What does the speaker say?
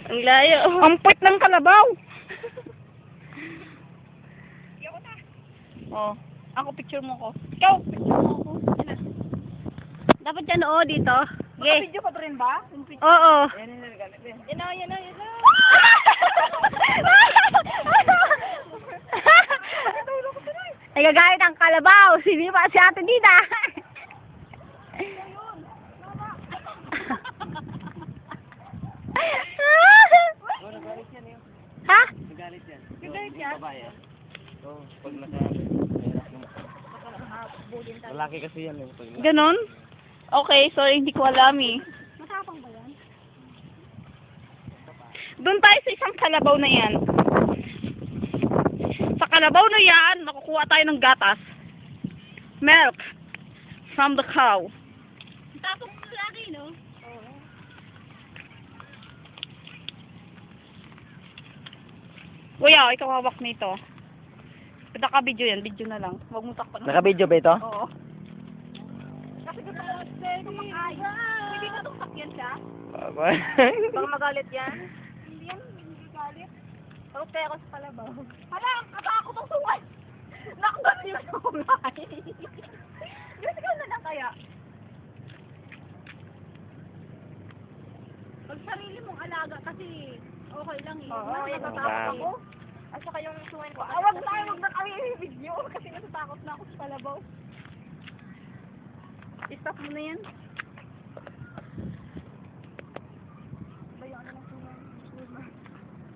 Ang layo. Ang puwit ng kalabaw. Oh, ako picture mo ko. Ikaw, picture mo ko. Dapat yan dito. Okay. Video ka pa rin ba? Oo. Yan Yan o. Nagagalit ang kalabaw. Sino pa si Ate Dina? Ha? Nagalit yan. Nagalit yan? Babae. Oo, pag lalaki kasi yan eh. Ganon? Okay, sorry, hindi ko alam eh. Matapang ba yan? Doon tayo sa isang kalabaw na yan. Sa kalabaw na yan, nakukuha tayo ng gatas. Milk. From the cow. Tapang mo lagi, no? Oo. Kuya, ikaw hawak nito. Naka-video yan, video na lang. Huwag mo takpan. Naka-video ba ito? Oo. Kasi gusto ko kumakain. Hindi na itong sakyan siya? Baka magalit yan. Hindi yan, hindi galit. Takot kaya ako sa kalabaw. Hala, ang katakot ang sungay! Nakbat yung sungay! Yung ikaw na lang kaya. Pag sarili mong alaga kasi okay lang eh. Oo, yan ang natatakot tama. ako. At saka yung sungay ko. Wag na kami i-video kasi natatakot na ako sa kalabaw. Stop mo na yan.